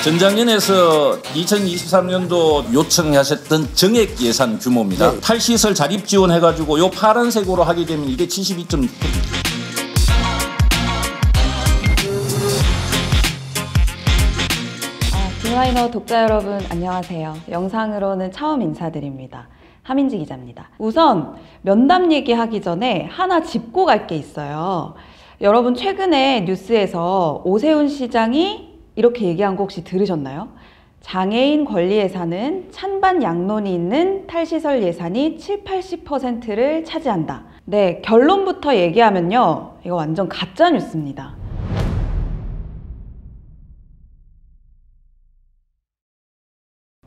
전장연에서 2023년도 요청하셨던 정액 예산 규모입니다. 네. 탈시설 자립 지원해가지고 요 파란색으로 하게 되면 이게 72.9%. 비마이너 독자 여러분 안녕하세요. 영상으로는 처음 인사드립니다. 하민지 기자입니다. 우선 면담 얘기하기 전에 하나 짚고 갈 게 있어요. 여러분 최근에 뉴스에서 오세훈 시장이 이렇게 얘기한 거 혹시 들으셨나요? 장애인 권리 예산은 찬반 양론이 있는 탈시설 예산이 70~80%를 차지한다. 네, 결론부터 얘기하면요. 이거 완전 가짜 뉴스입니다.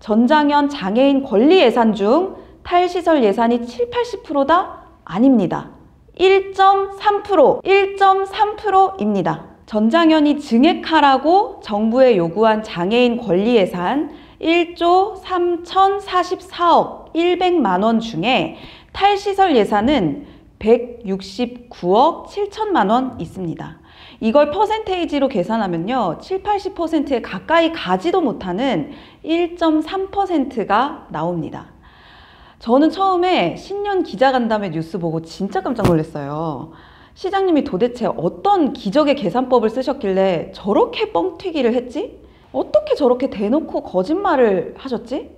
전장현 장애인 권리 예산 중 탈시설 예산이 70~80%다? 아닙니다. 1.3%, 1.3%입니다. 전장현이 증액하라고 정부에 요구한 장애인 권리 예산 1조 3,044억 100만 원 중에 탈시설 예산은 169억 7천만 원 있습니다. 이걸 퍼센테이지로 계산하면요. 70~80%에 가까이 가지도 못하는 1.3%가 나옵니다. 저는 처음에 신년 기자간담회 뉴스 보고 진짜 깜짝 놀랐어요. 시장님이 도대체 어떤 기적의 계산법을 쓰셨길래 저렇게 뻥튀기를 했지? 어떻게 저렇게 대놓고 거짓말을 하셨지?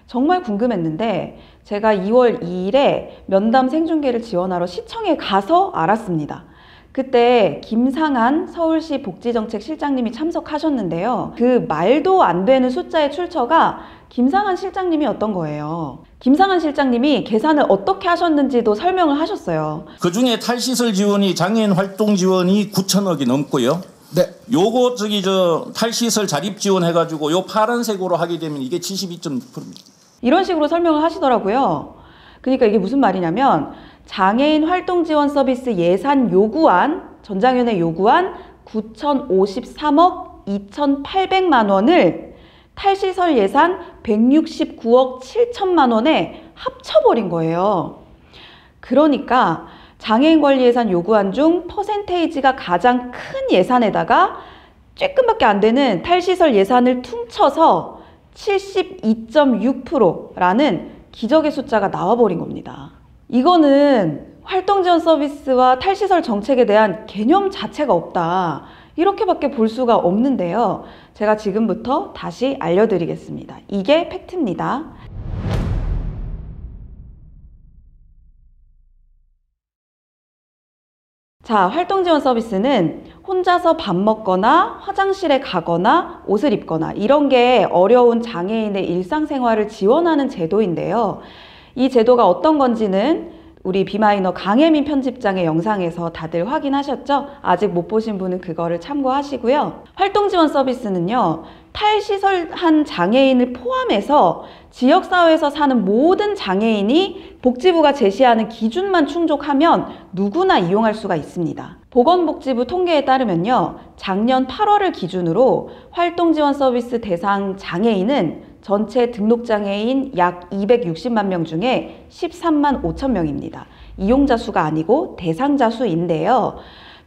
정말 궁금했는데 제가 2월 2일에 면담 생중계를 지원하러 시청에 가서 알았습니다. 그때 김상한 서울시 복지정책실장님이 참석하셨는데요. 그 말도 안 되는 숫자의 출처가 김상한 실장님이었던 거예요. 김상한 실장님이 계산을 어떻게 하셨는지도 설명을 하셨어요. 그중에 탈시설 지원이 장애인 활동 지원이 9천억이 넘고요. 네. 요거 탈시설 자립 지원 해가지고 요 파란색으로 하게 되면 이게 72.9%입니다. 이런 식으로 설명을 하시더라고요. 그러니까 이게 무슨 말이냐면 장애인 활동 지원 서비스 예산 요구안, 전장현에 요구한 9,053억 2,800만 원을 탈시설 예산 169억 7천만 원에 합쳐버린 거예요. 그러니까 장애인 권리 예산 요구안 중 퍼센테이지가 가장 큰 예산에다가 쬐끔밖에 안 되는 탈시설 예산을 퉁쳐서 72.6%라는 기적의 숫자가 나와버린 겁니다. 이거는 활동지원 서비스와 탈시설 정책에 대한 개념 자체가 없다. 이렇게밖에 볼 수가 없는데요. 제가 지금부터 다시 알려드리겠습니다. 이게 팩트입니다. 자, 활동지원 서비스는 혼자서 밥 먹거나 화장실에 가거나 옷을 입거나 이런 게 어려운 장애인의 일상생활을 지원하는 제도인데요. 이 제도가 어떤 건지는 우리 비마이너 강혜민 편집장의 영상에서 다들 확인하셨죠? 아직 못 보신 분은 그거를 참고하시고요. 활동지원 서비스는요. 탈시설한 장애인을 포함해서 지역사회에서 사는 모든 장애인이 복지부가 제시하는 기준만 충족하면 누구나 이용할 수가 있습니다. 보건복지부 통계에 따르면요. 작년 8월을 기준으로 활동지원 서비스 대상 장애인은 전체 등록장애인 약 260만 명 중에 13만 5천 명입니다. 이용자 수가 아니고 대상자 수인데요.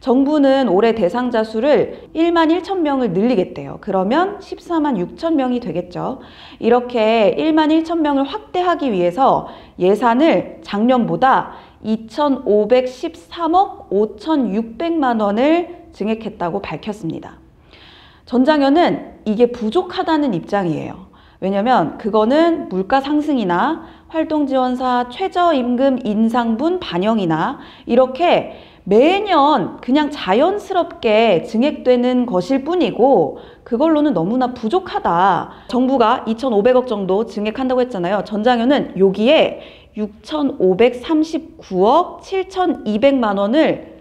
정부는 올해 대상자 수를 1만 1천 명을 늘리겠대요. 그러면 14만 6천 명이 되겠죠. 이렇게 1만 1천 명을 확대하기 위해서 예산을 작년보다 2,513억 5,600만 원을 증액했다고 밝혔습니다. 전장현은 이게 부족하다는 입장이에요. 왜냐면 그거는 물가 상승이나 활동지원사 최저임금 인상분 반영이나 이렇게 매년 그냥 자연스럽게 증액되는 것일 뿐이고 그걸로는 너무나 부족하다. 정부가 2,500억 정도 증액한다고 했잖아요. 전장현은 여기에 6,539억 7,200만 원을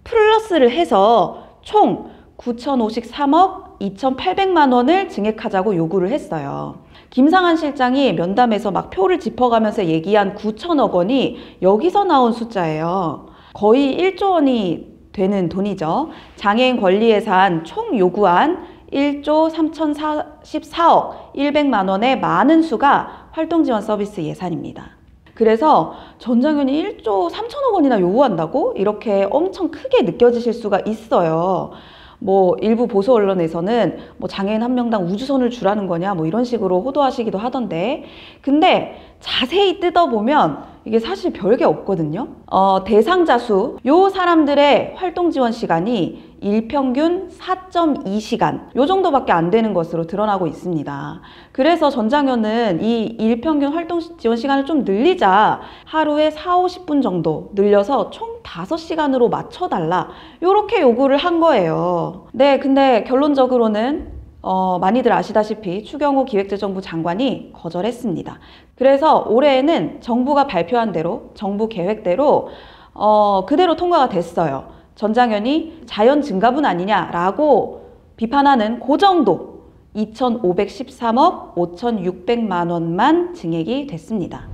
플러스를 해서 총 9,053억 2,800만 원을 증액하자고 요구를 했어요. 김상한 실장이 면담에서 막 표를 짚어가면서 얘기한 9천억 원이 여기서 나온 숫자예요. 거의 1조 원이 되는 돈이죠. 장애인 권리 예산 총 요구안 1조 3,044억 100만 원의 많은 수가 활동지원 서비스 예산입니다. 그래서 전장현이 1조 3천억 원이나 요구한다고? 이렇게 엄청 크게 느껴지실 수가 있어요. 뭐 일부 보수 언론에서는 뭐 장애인 한 명당 우주선을 주라는 거냐 뭐 이런 식으로 호도하시기도 하던데, 근데 자세히 뜯어보면 이게 사실 별게 없거든요. 대상자 수, 요 사람들의 활동 지원 시간이 일평균 4.2시간 요 정도밖에 안 되는 것으로 드러나고 있습니다. 그래서 전장현은 이 일평균 활동 지원 시간을 좀 늘리자, 하루에 40-50분 정도 늘려서 총 5시간으로 맞춰달라, 요렇게 요구를 한 거예요. 네, 근데 결론적으로는 많이들 아시다시피 추경호 기획재정부 장관이 거절했습니다. 그래서 올해에는 정부가 발표한 대로, 정부 계획대로 그대로 통과가 됐어요. 전장현이 자연 증가분 아니냐라고 비판하는 그 정도 2,513억 5,600만 원만 증액이 됐습니다.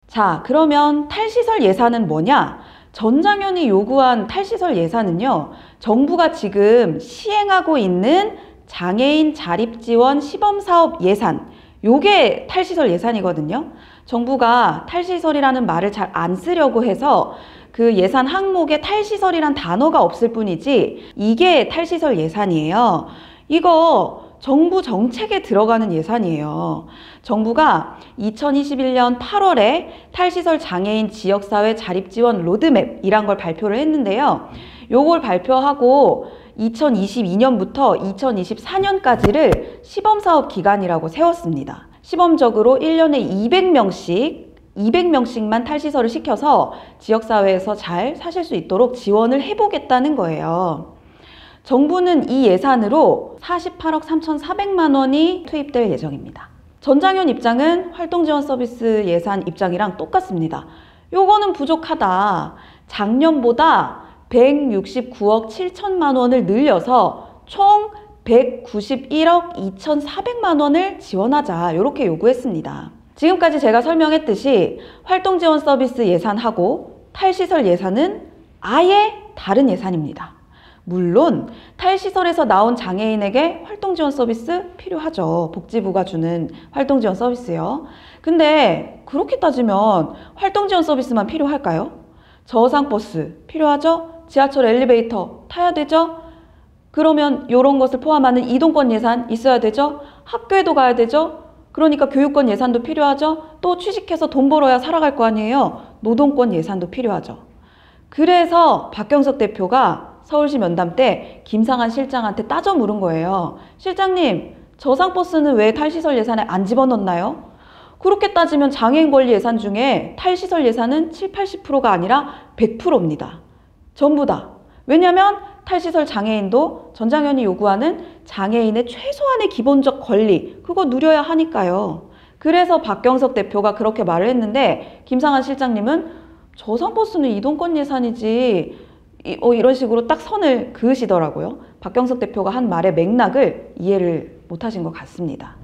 자, 그러면 탈시설 예산은 뭐냐? 전장현이 요구한 탈시설 예산은요, 정부가 지금 시행하고 있는 장애인 자립지원 시범사업 예산, 요게 탈시설 예산이거든요. 정부가 탈시설이라는 말을 잘 안 쓰려고 해서 그 예산 항목에 탈시설이란 단어가 없을 뿐이지 이게 탈시설 예산이에요. 이거 정부 정책에 들어가는 예산이에요. 정부가 2021년 8월에 탈시설 장애인 지역사회 자립지원 로드맵이란 걸 발표를 했는데요. 요걸 발표하고 2022년부터 2024년까지를 시범사업 기간이라고 세웠습니다. 시범적으로 1년에 200명씩만 탈시설을 시켜서 지역사회에서 잘 사실 수 있도록 지원을 해보겠다는 거예요. 정부는 이 예산으로 48억 3,400만 원이 투입될 예정입니다. 전장현 입장은 활동지원 서비스 예산 입장이랑 똑같습니다. 요거는 부족하다. 작년보다 169억 7천만 원을 늘려서 총 191억 2,400만 원을 지원하자, 이렇게 요구했습니다. 지금까지 제가 설명했듯이 활동지원 서비스 예산하고 탈시설 예산은 아예 다른 예산입니다. 물론 탈시설에서 나온 장애인에게 활동지원 서비스 필요하죠. 복지부가 주는 활동지원 서비스요. 근데 그렇게 따지면 활동지원 서비스만 필요할까요? 저상버스 필요하죠? 지하철 엘리베이터 타야 되죠? 그러면 이런 것을 포함하는 이동권 예산 있어야 되죠? 학교에도 가야 되죠? 그러니까 교육권 예산도 필요하죠? 또 취직해서 돈 벌어야 살아갈 거 아니에요? 노동권 예산도 필요하죠. 그래서 박경석 대표가 서울시 면담 때 김상한 실장한테 따져 물은 거예요. 실장님, 저상버스는 왜 탈시설 예산에 안 집어넣나요? 그렇게 따지면 장애인 권리 예산 중에 탈시설 예산은 70-80%가 아니라 100%입니다. 전부 다. 왜냐하면 탈시설 장애인도 전장현이 요구하는 장애인의 최소한의 기본적 권리, 그거 누려야 하니까요. 그래서 박경석 대표가 그렇게 말을 했는데 김상한 실장님은 저상버스는 이동권 예산이지, 이런 식으로 딱 선을 그으시더라고요. 박경석 대표가 한 말의 맥락을 이해를 못하신 것 같습니다.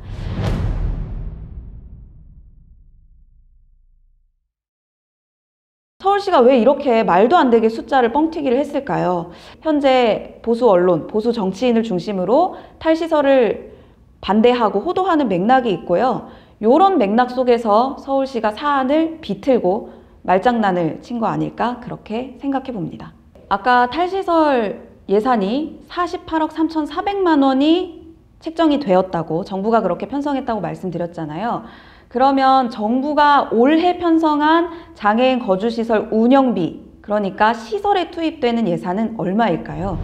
서울시가 왜 이렇게 말도 안 되게 숫자를 뻥튀기를 했을까요? 현재 보수 언론, 보수 정치인을 중심으로 탈시설을 반대하고 호도하는 맥락이 있고요. 이런 맥락 속에서 서울시가 사안을 비틀고 말장난을 친 거 아닐까, 그렇게 생각해 봅니다. 아까 탈시설 예산이 48억 3,400만 원이 책정이 되었다고, 정부가 그렇게 편성했다고 말씀드렸잖아요. 그러면 정부가 올해 편성한 장애인 거주시설 운영비, 그러니까 시설에 투입되는 예산은 얼마일까요?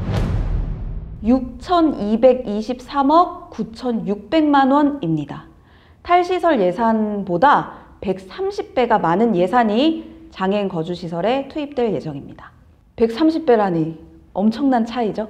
6,223억 9,600만 원입니다. 탈시설 예산보다 130배가 많은 예산이 장애인 거주시설에 투입될 예정입니다. 130배라니 엄청난 차이죠?